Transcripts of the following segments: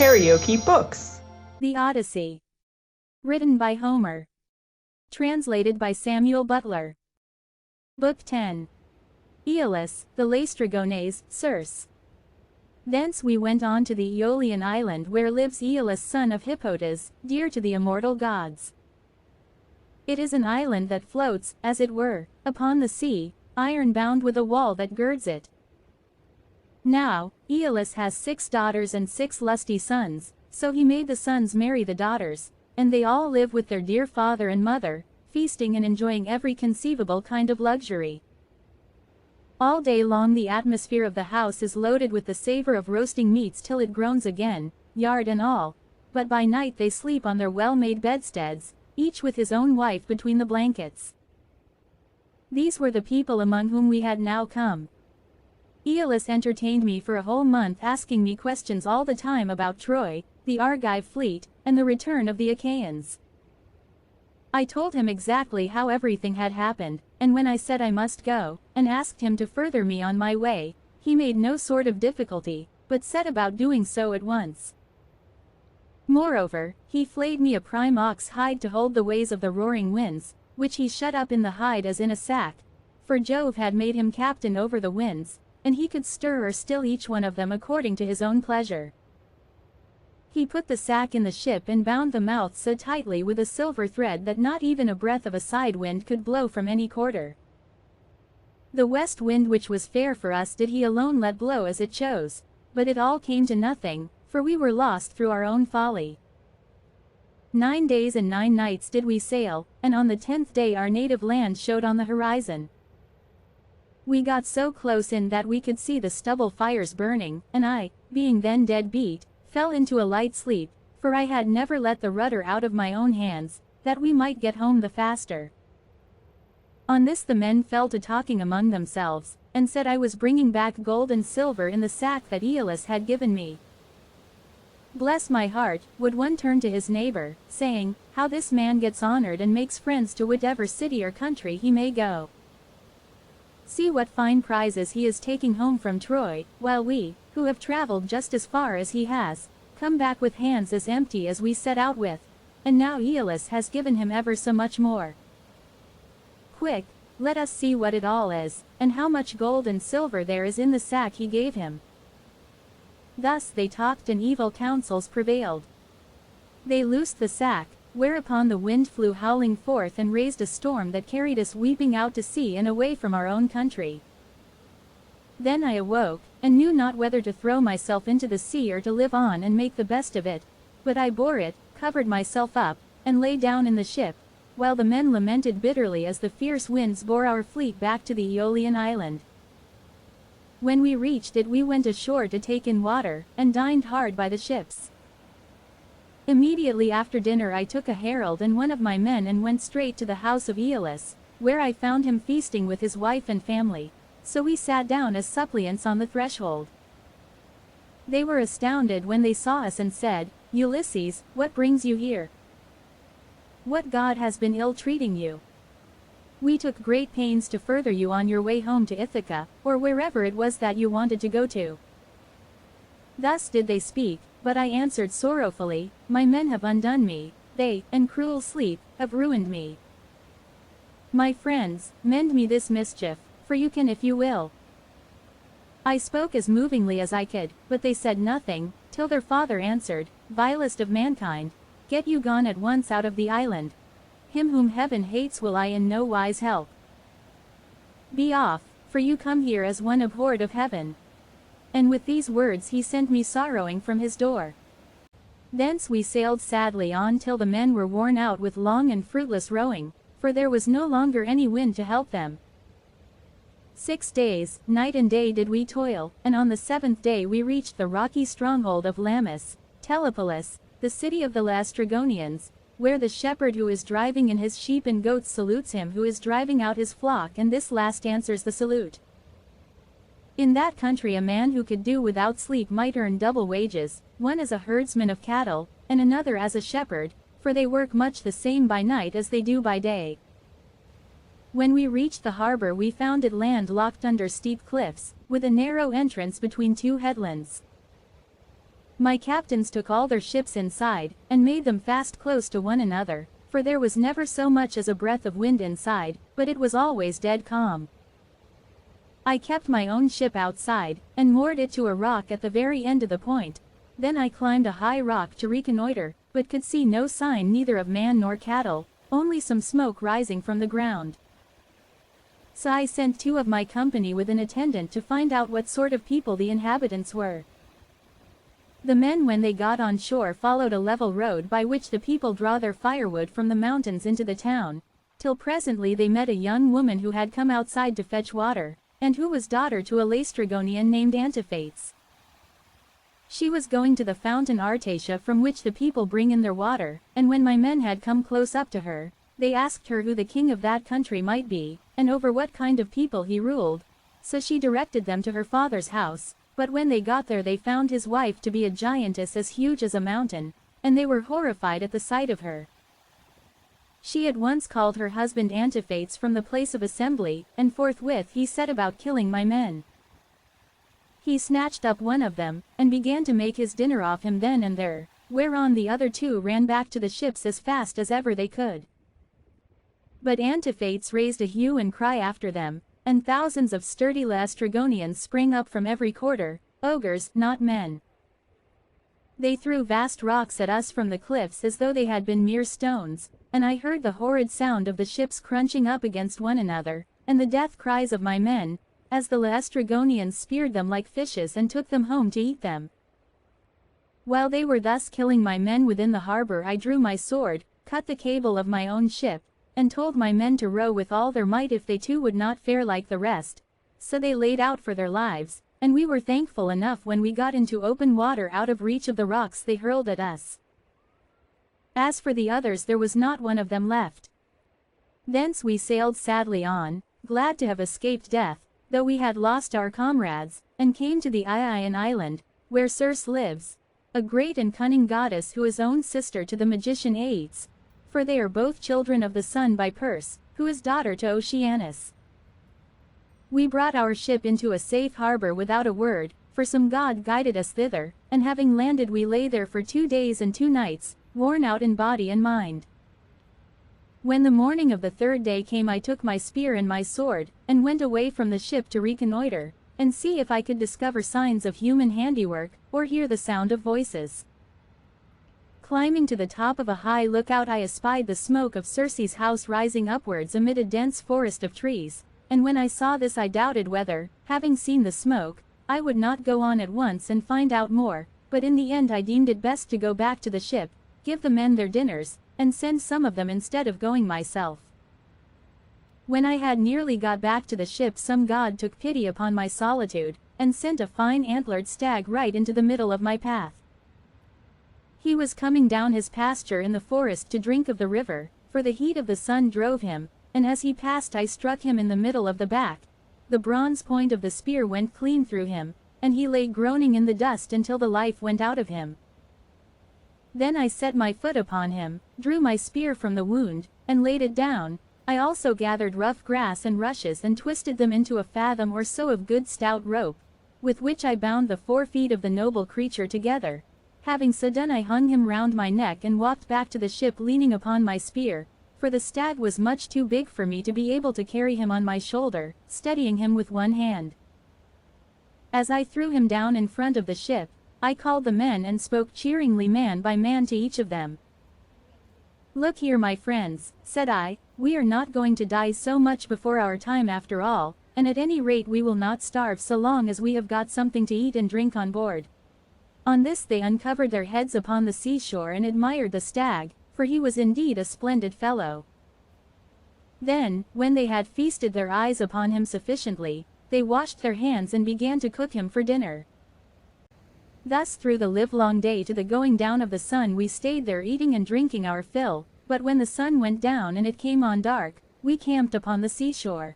KaraokeBooks. The Odyssey. Written by Homer. Translated by Samuel Butler. Book 10. Aeolus, the Laestrygones, Circe. Thence we went on to the Aeolian island where lives Aeolus son of Hippotas, dear to the immortal gods. It is an island that floats, as it were, upon the sea, iron-bound with a wall that girds it. Now, Aeolus has 6 daughters and 6 lusty sons, so he made the sons marry the daughters, and they all live with their dear father and mother, feasting and enjoying every conceivable kind of luxury. All day long the atmosphere of the house is loaded with the savor of roasting meats till it groans again, yard and all, but by night they sleep on their well-made bedsteads, each with his own wife between the blankets. These were the people among whom we had now come. Aeolus entertained me for a whole month, asking me questions all the time about Troy, the Argive fleet, and the return of the Achaeans. I told him exactly how everything had happened, and when I said I must go, and asked him to further me on my way, he made no sort of difficulty, but set about doing so at once. Moreover, he flayed me a prime ox hide to hold the ways of the roaring winds, which he shut up in the hide as in a sack, for Jove had made him captain over the winds, and he could stir or still each one of them according to his own pleasure. He put the sack in the ship and bound the mouth so tightly with a silver thread that not even a breath of a side wind could blow from any quarter. The west wind, which was fair for us, did he alone let blow as it chose, but it all came to nothing, for we were lost through our own folly. 9 days and 9 nights did we sail, and on the 10th day our native land showed on the horizon. We got so close in that we could see the stubble fires burning, and I, being then dead beat, fell into a light sleep, for I had never let the rudder out of my own hands, that we might get home the faster. On this the men fell to talking among themselves, and said I was bringing back gold and silver in the sack that Aeolus had given me. Bless my heart, would one turn to his neighbor, saying, how this man gets honored and makes friends to whatever city or country he may go. See what fine prizes he is taking home from Troy, while we, who have traveled just as far as he has, come back with hands as empty as we set out with, and now Aeolus has given him ever so much more. Quick, let us see what it all is, and how much gold and silver there is in the sack he gave him. Thus they talked and evil counsels prevailed. They loosed the sack, whereupon the wind flew howling forth and raised a storm that carried us weeping out to sea and away from our own country. Then I awoke, and knew not whether to throw myself into the sea or to live on and make the best of it, but I bore it, covered myself up, and lay down in the ship, while the men lamented bitterly as the fierce winds bore our fleet back to the Aeolian island. When we reached it we went ashore to take in water, and dined hard by the ships. Immediately after dinner I took a herald and one of my men and went straight to the house of Aeolus, where I found him feasting with his wife and family, so we sat down as suppliants on the threshold. They were astounded when they saw us and said, Ulysses, what brings you here? What god has been ill-treating you? We took great pains to further you on your way home to Ithaca, or wherever it was that you wanted to go to. Thus did they speak, but I answered sorrowfully, my men have undone me, they, and cruel sleep, have ruined me. My friends, mend me this mischief, for you can if you will. I spoke as movingly as I could, but they said nothing, till their father answered, vilest of mankind, get you gone at once out of the island. Him whom heaven hates will I in no wise help. Be off, for you come here as one abhorred of heaven. And with these words he sent me sorrowing from his door. Thence we sailed sadly on till the men were worn out with long and fruitless rowing, for there was no longer any wind to help them. 6 days, night and day did we toil, and on the 7th day we reached the rocky stronghold of Lamus, Telepolis, the city of the Laestrygonians, where the shepherd who is driving in his sheep and goats salutes him who is driving out his flock, and this last answers the salute. In that country a man who could do without sleep might earn double wages, one as a herdsman of cattle, and another as a shepherd, for they work much the same by night as they do by day. When we reached the harbor we found it landlocked under steep cliffs, with a narrow entrance between 2 headlands. My captains took all their ships inside, and made them fast close to one another, for there was never so much as a breath of wind inside, but it was always dead calm. I kept my own ship outside, and moored it to a rock at the very end of the point. Then I climbed a high rock to reconnoiter, but could see no sign neither of man nor cattle, only some smoke rising from the ground. So I sent 2 of my company with an attendant to find out what sort of people the inhabitants were. The men, when they got on shore, followed a level road by which the people draw their firewood from the mountains into the town, till presently they met a young woman who had come outside to fetch water, and who was daughter to a Laestrygonian named Antiphates. She was going to the fountain Artacia from which the people bring in their water, and when my men had come close up to her, they asked her who the king of that country might be, and over what kind of people he ruled. So she directed them to her father's house, but when they got there they found his wife to be a giantess as huge as a mountain, and they were horrified at the sight of her. She at once called her husband Antiphates from the place of assembly, and forthwith he set about killing my men. He snatched up one of them, and began to make his dinner off him then and there, whereon the other 2 ran back to the ships as fast as ever they could. But Antiphates raised a hue and cry after them, and thousands of sturdy Laestrygonians sprang up from every quarter, ogres, not men. They threw vast rocks at us from the cliffs as though they had been mere stones, and I heard the horrid sound of the ships crunching up against one another, and the death cries of my men, as the Laestrygonians speared them like fishes and took them home to eat them. While they were thus killing my men within the harbor, I drew my sword, cut the cable of my own ship, and told my men to row with all their might if they too would not fare like the rest. So they laid out for their lives, and we were thankful enough when we got into open water out of reach of the rocks they hurled at us. As for the others, there was not one of them left. Thence we sailed sadly on, glad to have escaped death, though we had lost our comrades, and came to the Ionian island, where Circe lives, a great and cunning goddess who is own sister to the magician Aetes, for they are both children of the sun by Perse, who is daughter to Oceanus. We brought our ship into a safe harbor without a word, for some god guided us thither, and having landed we lay there for 2 days and 2 nights, worn out in body and mind. When the morning of the 3rd day came, I took my spear and my sword, and went away from the ship to reconnoiter, and see if I could discover signs of human handiwork, or hear the sound of voices. Climbing to the top of a high lookout, I espied the smoke of Circe's house rising upwards amid a dense forest of trees, and when I saw this I doubted whether, having seen the smoke, I would not go on at once and find out more, but in the end I deemed it best to go back to the ship, give the men their dinners, and send some of them instead of going myself. When I had nearly got back to the ship, some god took pity upon my solitude, and sent a fine antlered stag right into the middle of my path. He was coming down his pasture in the forest to drink of the river, for the heat of the sun drove him, and as he passed I struck him in the middle of the back. The bronze point of the spear went clean through him, and he lay groaning in the dust until the life went out of him. Then I set my foot upon him, drew my spear from the wound, and laid it down. I also gathered rough grass and rushes and twisted them into a fathom or so of good stout rope, with which I bound the 4 feet of the noble creature together. Having so done, I hung him round my neck and walked back to the ship leaning upon my spear, for the stag was much too big for me to be able to carry him on my shoulder, steadying him with one hand. As I threw him down in front of the ship, I called the men and spoke cheeringly man by man to each of them. "Look here, my friends," said I, "we are not going to die so much before our time after all, and at any rate we will not starve so long as we have got something to eat and drink on board." On this they uncovered their heads upon the seashore and admired the stag, for he was indeed a splendid fellow. Then, when they had feasted their eyes upon him sufficiently, they washed their hands and began to cook him for dinner. Thus through the livelong day to the going down of the sun we stayed there eating and drinking our fill, but when the sun went down and it came on dark, we camped upon the seashore.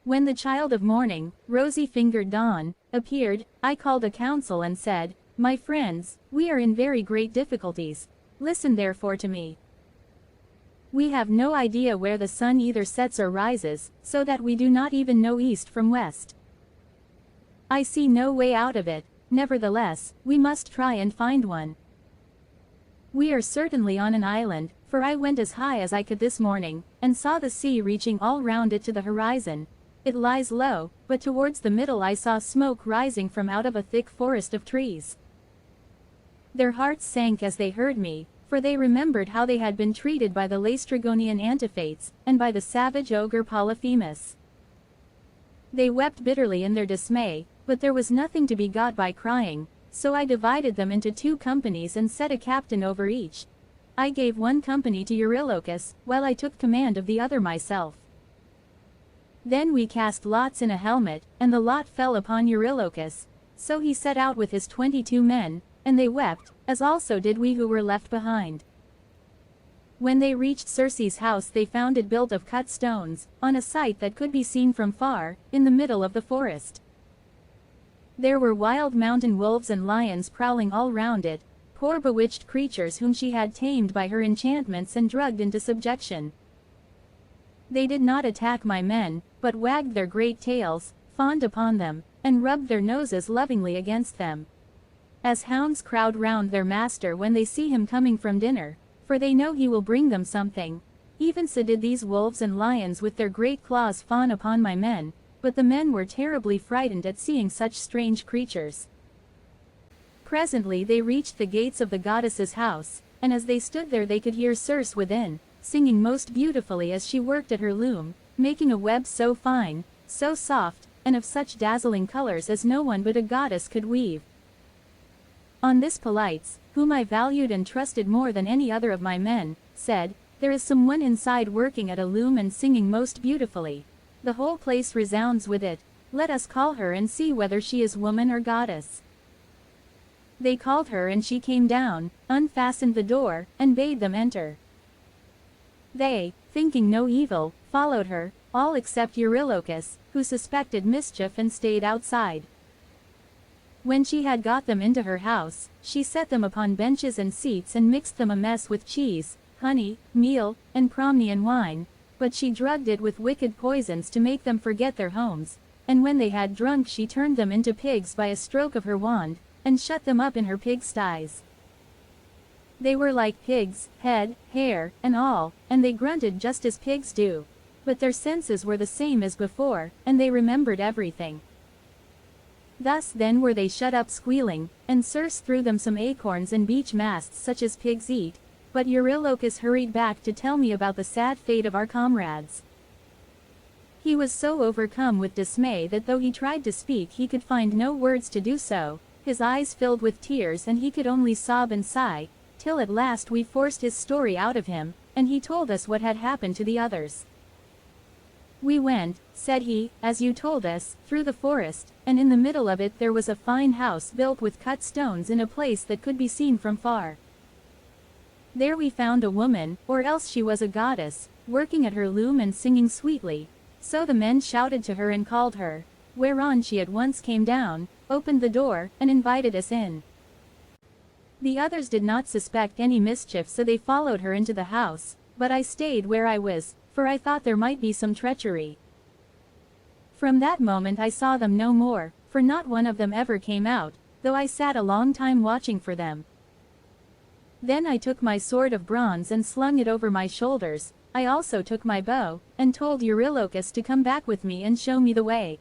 When the child of morning, rosy-fingered dawn, appeared, I called a council and said, "My friends, we are in very great difficulties. Listen therefore to me. We have no idea where the sun either sets or rises, so that we do not even know east from west. I see no way out of it, nevertheless, we must try and find one. We are certainly on an island, for I went as high as I could this morning, and saw the sea reaching all round it to the horizon. It lies low, but towards the middle I saw smoke rising from out of a thick forest of trees. Their hearts sank as they heard me, for they remembered how they had been treated by the Laestrygonian Antiphates, and by the savage ogre Polyphemus. They wept bitterly in their dismay, but there was nothing to be got by crying, so I divided them into 2 companies and set a captain over each. I gave one company to Eurylochus, while I took command of the other myself. Then we cast lots in a helmet, and the lot fell upon Eurylochus, so he set out with his 22 men, and they wept, as also did we who were left behind. When they reached Circe's house they found it built of cut stones, on a site that could be seen from far, in the middle of the forest. There were wild mountain wolves and lions prowling all round it, poor bewitched creatures whom she had tamed by her enchantments and drugged into subjection. They did not attack my men, but wagged their great tails, fawned upon them, and rubbed their noses lovingly against them. As hounds crowd round their master when they see him coming from dinner, for they know he will bring them something, even so did these wolves and lions with their great claws fawn upon my men, but the men were terribly frightened at seeing such strange creatures. Presently they reached the gates of the goddess's house, and as they stood there they could hear Circe within, singing most beautifully as she worked at her loom, making a web so fine, so soft, and of such dazzling colors as no one but a goddess could weave. On this Polites, whom I valued and trusted more than any other of my men, said, "There is some one inside working at a loom and singing most beautifully. The whole place resounds with it. Let us call her and see whether she is woman or goddess." They called her and she came down, unfastened the door, and bade them enter. They, thinking no evil, followed her, all except Eurylochus, who suspected mischief and stayed outside. When she had got them into her house, she set them upon benches and seats and mixed them a mess with cheese, honey, meal, and Promnian wine, but she drugged it with wicked poisons to make them forget their homes, and when they had drunk she turned them into pigs by a stroke of her wand, and shut them up in her pigsties. They were like pigs, head, hair, and all, and they grunted just as pigs do. But their senses were the same as before, and they remembered everything. Thus then were they shut up squealing, and Circe threw them some acorns and beech masts such as pigs eat, but Eurylochus hurried back to tell me about the sad fate of our comrades. He was so overcome with dismay that though he tried to speak he could find no words to do so, his eyes filled with tears and he could only sob and sigh, till at last we forced his story out of him, and he told us what had happened to the others. "We went," said he, "as you told us, through the forest, and in the middle of it there was a fine house built with cut stones in a place that could be seen from far. There we found a woman, or else she was a goddess, working at her loom and singing sweetly, so the men shouted to her and called her, whereon she at once came down, opened the door, and invited us in. The others did not suspect any mischief so they followed her into the house, but I stayed where I was, for I thought there might be some treachery. From that moment I saw them no more, for not one of them ever came out, though I sat a long time watching for them. Then I took my sword of bronze and slung it over my shoulders. I also took my bow, and told Eurylochus to come back with me and show me the way.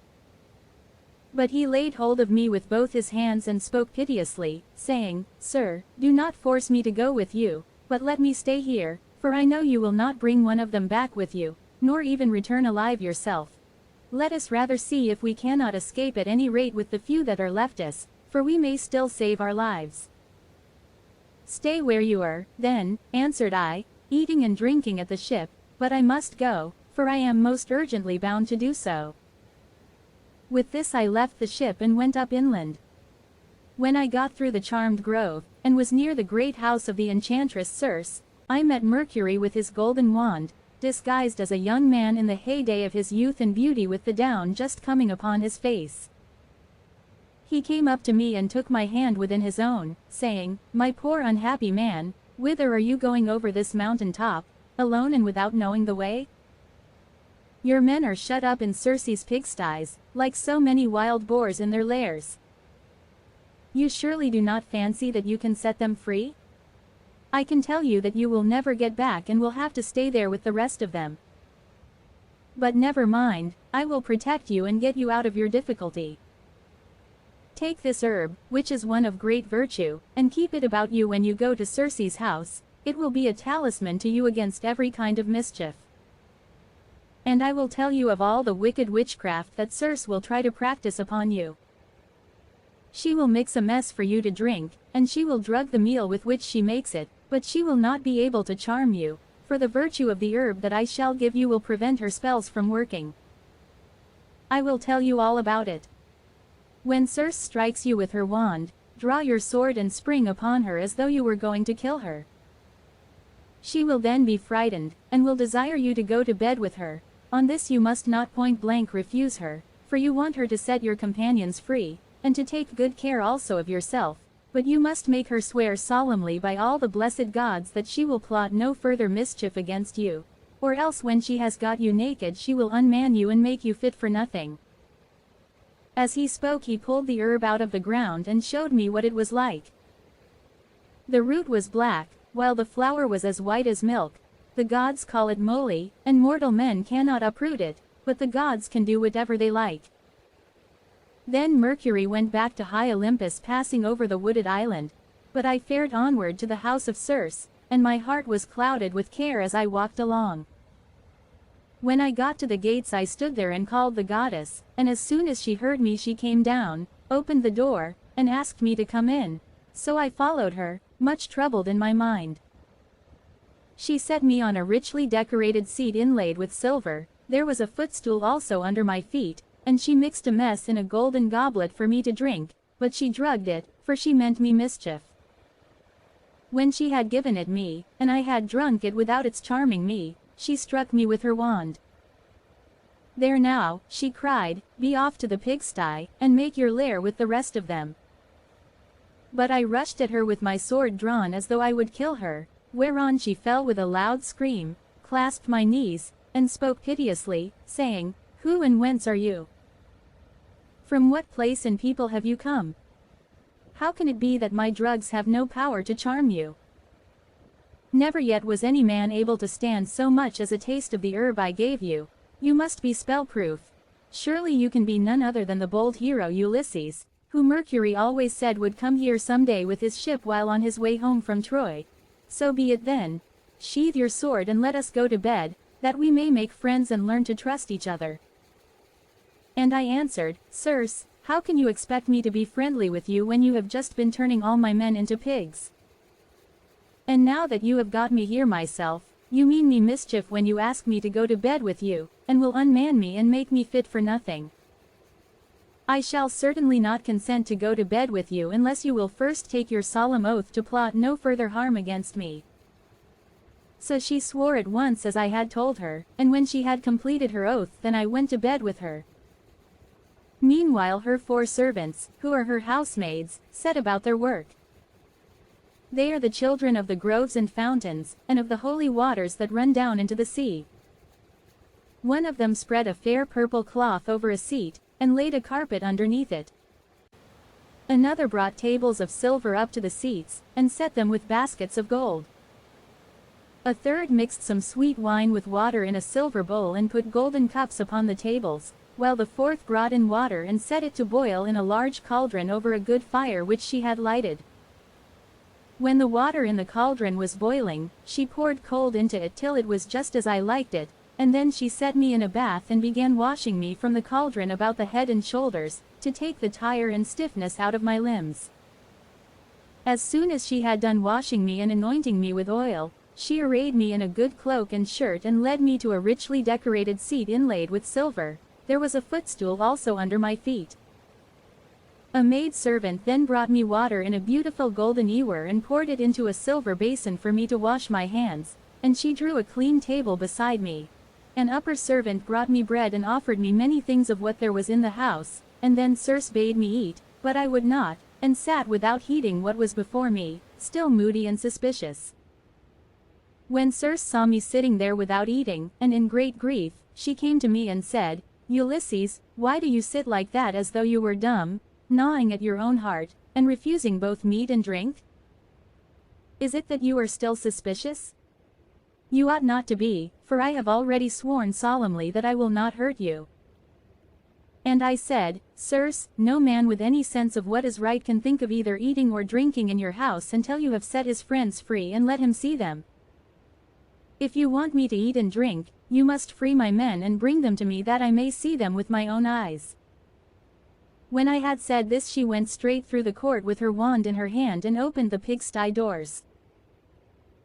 But he laid hold of me with both his hands and spoke piteously, saying, "Sir, do not force me to go with you, but let me stay here, for I know you will not bring one of them back with you, nor even return alive yourself. Let us rather see if we cannot escape at any rate with the few that are left us, for we may still save our lives." "Stay where you are, then," answered I, "eating and drinking at the ship, but I must go, for I am most urgently bound to do so." With this I left the ship and went up inland. When I got through the charmed grove, and was near the great house of the enchantress Circe, I met Mercury with his golden wand, disguised as a young man in the heyday of his youth and beauty with the down just coming upon his face. He came up to me and took my hand within his own, saying, "My poor unhappy man, whither are you going over this mountain top, alone and without knowing the way? Your men are shut up in Circe's pigsties, like so many wild boars in their lairs." You surely do not fancy that you can set them free? I can tell you that you will never get back and will have to stay there with the rest of them. But never mind, I will protect you and get you out of your difficulty. Take this herb, which is one of great virtue, and keep it about you when you go to Circe's house. It will be a talisman to you against every kind of mischief. And I will tell you of all the wicked witchcraft that Circe will try to practice upon you. She will mix a mess for you to drink, and she will drug the meal with which she makes it, but she will not be able to charm you, for the virtue of the herb that I shall give you will prevent her spells from working. I will tell you all about it. When Circe strikes you with her wand, draw your sword and spring upon her as though you were going to kill her. She will then be frightened, and will desire you to go to bed with her. On this you must not point-blank refuse her, for you want her to set your companions free, and to take good care also of yourself, but you must make her swear solemnly by all the blessed gods that she will plot no further mischief against you, or else when she has got you naked she will unman you and make you fit for nothing. As he spoke he pulled the herb out of the ground and showed me what it was like. The root was black, while the flower was as white as milk. The gods call it moly, and mortal men cannot uproot it, but the gods can do whatever they like. Then Mercury went back to high Olympus passing over the wooded island, but I fared onward to the house of Circe, and my heart was clouded with care as I walked along. When I got to the gates I stood there and called the goddess, and as soon as she heard me she came down, opened the door, and asked me to come in, so I followed her, much troubled in my mind. She set me on a richly decorated seat inlaid with silver, there was a footstool also under my feet, and she mixed a mess in a golden goblet for me to drink, but she drugged it, for she meant me mischief. When she had given it me, and I had drunk it without its charming me, she struck me with her wand. There now, she cried, be off to the pigsty, and make your lair with the rest of them. But I rushed at her with my sword drawn as though I would kill her, whereon she fell with a loud scream, clasped my knees, and spoke piteously, saying, Who and whence are you? From what place and people have you come? How can it be that my drugs have no power to charm you? Never yet was any man able to stand so much as a taste of the herb I gave you. You must be spell-proof. Surely you can be none other than the bold hero Ulysses, who Mercury always said would come here some day with his ship while on his way home from Troy. So be it then. Sheathe your sword and let us go to bed, that we may make friends and learn to trust each other. And I answered, Circe, how can you expect me to be friendly with you when you have just been turning all my men into pigs? And now that you have got me here myself, you mean me mischief when you ask me to go to bed with you, and will unman me and make me fit for nothing. I shall certainly not consent to go to bed with you unless you will first take your solemn oath to plot no further harm against me. So she swore at once as I had told her, and when she had completed her oath then I went to bed with her. Meanwhile her 4 servants, who are her housemaids, set about their work. They are the children of the groves and fountains, and of the holy waters that run down into the sea. One of them spread a fair purple cloth over a seat, and laid a carpet underneath it. Another brought tables of silver up to the seats, and set them with baskets of gold. A third mixed some sweet wine with water in a silver bowl and put golden cups upon the tables, while the 4th brought in water and set it to boil in a large cauldron over a good fire which she had lighted. When the water in the cauldron was boiling, she poured cold into it till it was just as I liked it, and then she set me in a bath and began washing me from the cauldron about the head and shoulders, to take the tire and stiffness out of my limbs. As soon as she had done washing me and anointing me with oil, she arrayed me in a good cloak and shirt and led me to a richly decorated seat inlaid with silver. There was a footstool also under my feet. A maid-servant then brought me water in a beautiful golden ewer and poured it into a silver basin for me to wash my hands, and she drew a clean table beside me. An upper servant brought me bread and offered me many things of what there was in the house, and then Circe bade me eat, but I would not, and sat without heeding what was before me, still moody and suspicious. When Circe saw me sitting there without eating, and in great grief, she came to me and said, Ulysses, why do you sit like that as though you were dumb, gnawing at your own heart? and refusing both meat and drink? Is it that you are still suspicious? You ought not to be, for I have already sworn solemnly that I will not hurt you. And I said, Sirs, no man with any sense of what is right can think of either eating or drinking in your house until you have set his friends free and let him see them. If you want me to eat and drink, you must free my men and bring them to me that I may see them with my own eyes. When I had said this, she went straight through the court with her wand in her hand and opened the pigsty doors.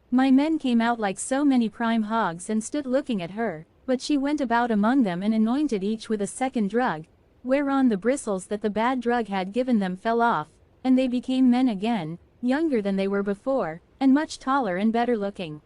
My men came out like so many prime hogs and stood looking at her, but she went about among them and anointed each with a second drug, whereon the bristles that the bad drug had given them fell off, and they became men again, younger than they were before, and much taller and better looking.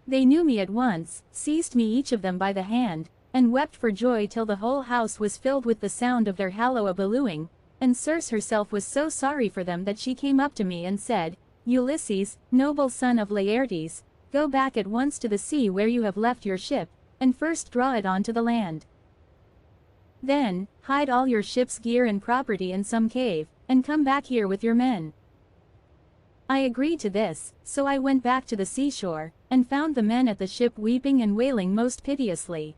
They knew me at once, seized me each of them by the hand, and wept for joy till the whole house was filled with the sound of their halloo-a-ballooing, and Circe herself was so sorry for them that she came up to me and said, Ulysses, noble son of Laertes, go back at once to the sea where you have left your ship, and first draw it onto the land. Then, hide all your ship's gear and property in some cave, and come back here with your men. I agreed to this, so I went back to the seashore, and found the men at the ship weeping and wailing most piteously.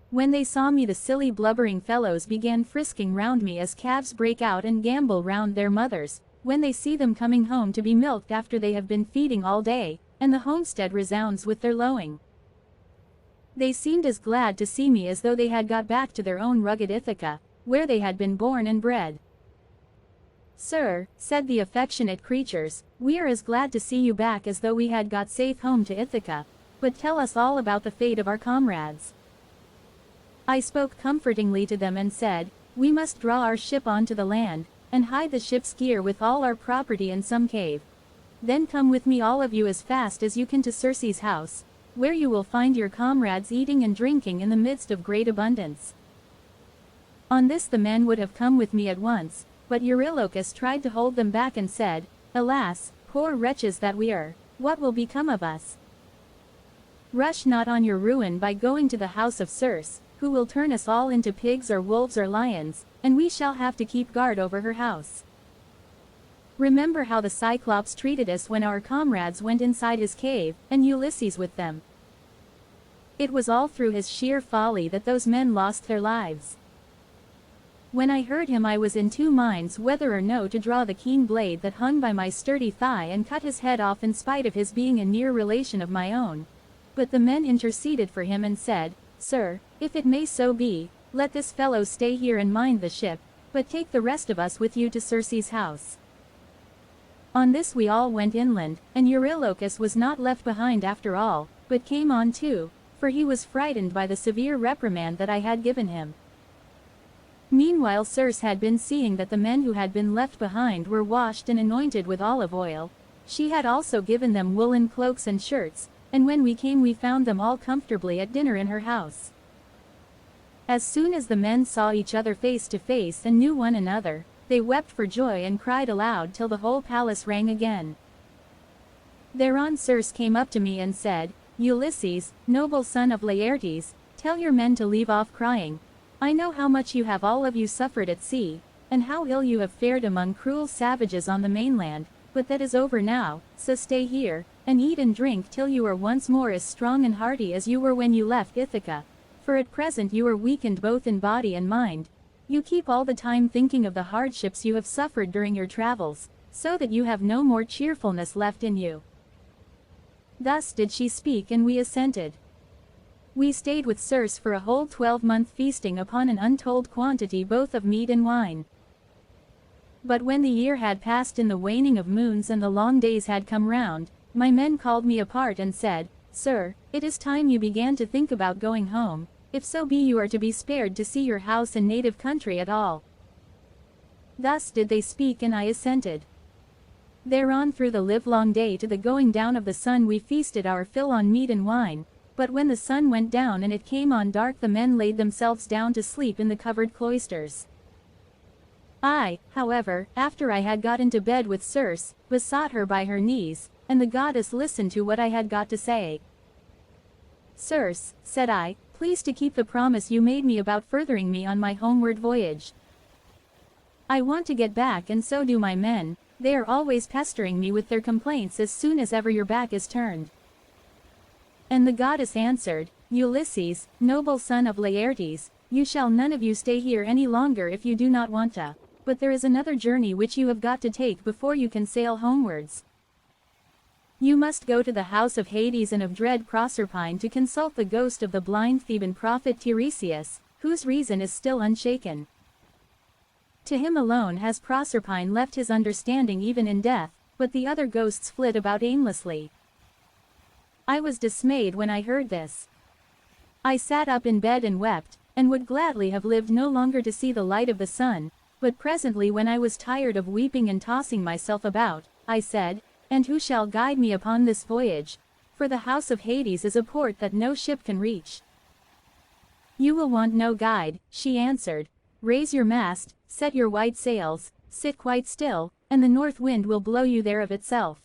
When they saw me, the silly blubbering fellows began frisking round me as calves break out and gambol round their mothers, when they see them coming home to be milked after they have been feeding all day, and the homestead resounds with their lowing. They seemed as glad to see me as though they had got back to their own rugged Ithaca, where they had been born and bred. Sir, said the affectionate creatures, we are as glad to see you back as though we had got safe home to Ithaca, but tell us all about the fate of our comrades. I spoke comfortingly to them and said, we must draw our ship onto the land, and hide the ship's gear with all our property in some cave. Then come with me all of you as fast as you can to Circe's house, where you will find your comrades eating and drinking in the midst of great abundance. On this the men would have come with me at once, but Eurylochus tried to hold them back and said, Alas, poor wretches that we are, what will become of us? Rush not on your ruin by going to the house of Circe, who will turn us all into pigs or wolves or lions, and we shall have to keep guard over her house. Remember how the Cyclops treated us when our comrades went inside his cave, and Ulysses with them. It was all through his sheer folly that those men lost their lives. When I heard him I was in two minds whether or no to draw the keen blade that hung by my sturdy thigh and cut his head off in spite of his being a near relation of my own. But the men interceded for him and said, Sir, if it may so be, let this fellow stay here and mind the ship, but take the rest of us with you to Circe's house. On this we all went inland, and Eurylochus was not left behind after all, but came on too, for he was frightened by the severe reprimand that I had given him. Meanwhile Circe had been seeing that the men who had been left behind were washed and anointed with olive oil. She had also given them woolen cloaks and shirts, and when we came we found them all comfortably at dinner in her house. As soon as the men saw each other face to face and knew one another, they wept for joy and cried aloud till the whole palace rang again. Thereon Circe came up to me and said, Ulysses, noble son of Laertes, tell your men to leave off crying. I know how much you have all of you suffered at sea, and how ill you have fared among cruel savages on the mainland, but that is over now, so stay here, and eat and drink till you are once more as strong and hearty as you were when you left Ithaca, for at present you are weakened both in body and mind. You keep all the time thinking of the hardships you have suffered during your travels, so that you have no more cheerfulness left in you. Thus did she speak and we assented. We stayed with Circe for a whole 12-month feasting upon an untold quantity both of meat and wine. But when the year had passed in the waning of moons and the long days had come round, my men called me apart and said, Sir, it is time you began to think about going home, if so be you are to be spared to see your house and native country at all. Thus did they speak and I assented. Thereon through the livelong day to the going down of the sun we feasted our fill on meat and wine, but when the sun went down and it came on dark the men laid themselves down to sleep in the covered cloisters. I, however, after I had got into bed with Circe, besought her by her knees, and the goddess listened to what I had got to say. Circe, said I, please to keep the promise you made me about furthering me on my homeward voyage. I want to get back, and so do my men. They are always pestering me with their complaints as soon as ever your back is turned." And the goddess answered, "Ulysses, noble son of Laertes, you shall none of you stay here any longer if you do not want to. But there is another journey which you have got to take before you can sail homewards. You must go to the house of Hades and of dread Proserpine to consult the ghost of the blind Theban prophet Tiresias, whose reason is still unshaken. To him alone has Proserpine left his understanding even in death, but the other ghosts flit about aimlessly." I was dismayed when I heard this. I sat up in bed and wept, and would gladly have lived no longer to see the light of the sun, but presently when I was tired of weeping and tossing myself about, I said, "And who shall guide me upon this voyage? For the house of Hades is a port that no ship can reach." "You will want no guide," she answered. "Raise your mast, set your white sails, sit quite still, and the north wind will blow you there of itself.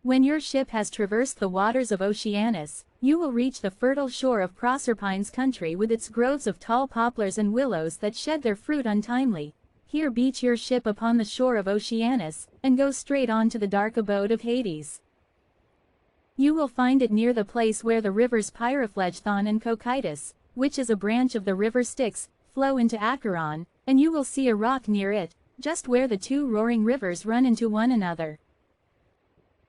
When your ship has traversed the waters of Oceanus, you will reach the fertile shore of Proserpine's country with its groves of tall poplars and willows that shed their fruit untimely. Here beach your ship upon the shore of Oceanus, and go straight on to the dark abode of Hades. You will find it near the place where the rivers Pyriphlegethon and Cocytus, which is a branch of the river Styx, flow into Acheron, and you will see a rock near it, just where the two roaring rivers run into one another.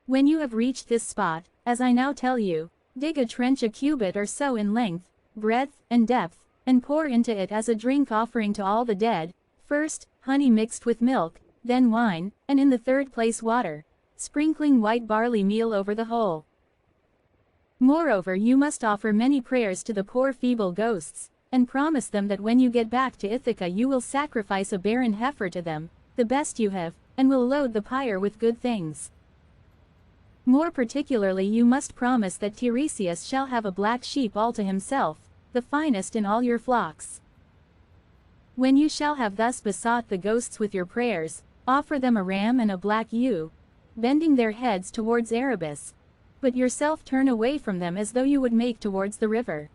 When you have reached this spot, as I now tell you, dig a trench a cubit or so in length, breadth, and depth, and pour into it as a drink offering to all the dead, first, honey mixed with milk, then wine, and in the third place water, sprinkling white barley meal over the whole. Moreover, you must offer many prayers to the poor feeble ghosts, and promise them that when you get back to Ithaca you will sacrifice a barren heifer to them, the best you have, and will load the pyre with good things. More particularly you must promise that Tiresias shall have a black sheep all to himself, the finest in all your flocks. When you shall have thus besought the ghosts with your prayers, offer them a ram and a black ewe, bending their heads towards Erebus, but yourself turn away from them as though you would make towards the river.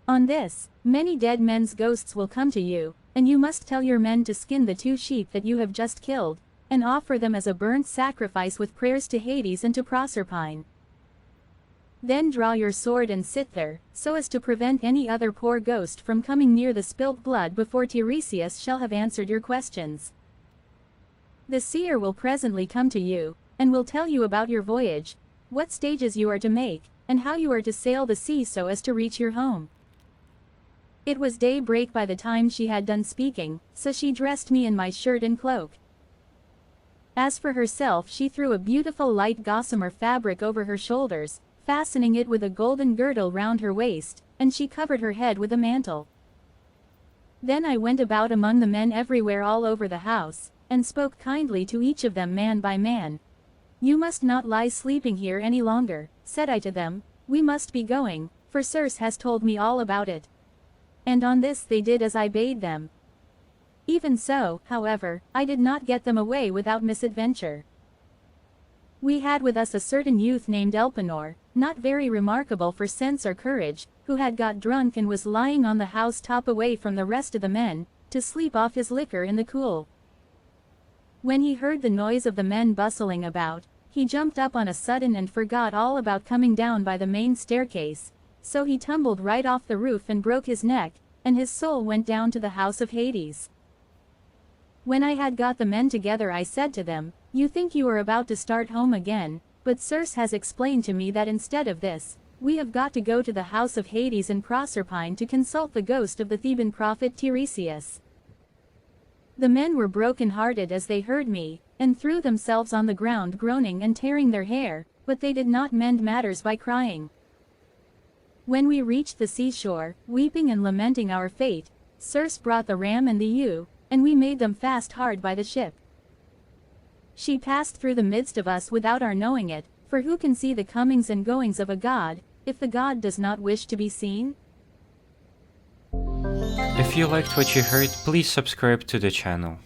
On this, many dead men's ghosts will come to you, and you must tell your men to skin the 2 sheep that you have just killed, and offer them as a burnt sacrifice with prayers to Hades and to Proserpine. Then draw your sword and sit there, so as to prevent any other poor ghost from coming near the spilt blood before Tiresias shall have answered your questions. The seer will presently come to you, and will tell you about your voyage, what stages you are to make, and how you are to sail the sea so as to reach your home." It was daybreak by the time she had done speaking, so she dressed me in my shirt and cloak. As for herself, she threw a beautiful light gossamer fabric over her shoulders, fastening it with a golden girdle round her waist, and she covered her head with a mantle. Then I went about among the men everywhere all over the house, and spoke kindly to each of them man by man. "You must not lie sleeping here any longer," said I to them, "we must be going, for Circe has told me all about it." And on this they did as I bade them. Even so, however, I did not get them away without misadventure. We had with us a certain youth named Elpenor, not very remarkable for sense or courage, who had got drunk and was lying on the house top away from the rest of the men, to sleep off his liquor in the cool. When he heard the noise of the men bustling about, he jumped up on a sudden and forgot all about coming down by the main staircase, so he tumbled right off the roof and broke his neck, and his soul went down to the house of Hades. When I had got the men together I said to them, "You think you are about to start home again, but Circe has explained to me that instead of this, we have got to go to the house of Hades and Proserpine to consult the ghost of the Theban prophet Tiresias." The men were broken-hearted as they heard me, and threw themselves on the ground groaning and tearing their hair, but they did not mend matters by crying. When we reached the seashore, weeping and lamenting our fate, Circe brought the ram and the ewe, and we made them fast hard by the ship. She passed through the midst of us without our knowing it, for who can see the comings and goings of a god, if the god does not wish to be seen? If you liked what you heard, please subscribe to the channel.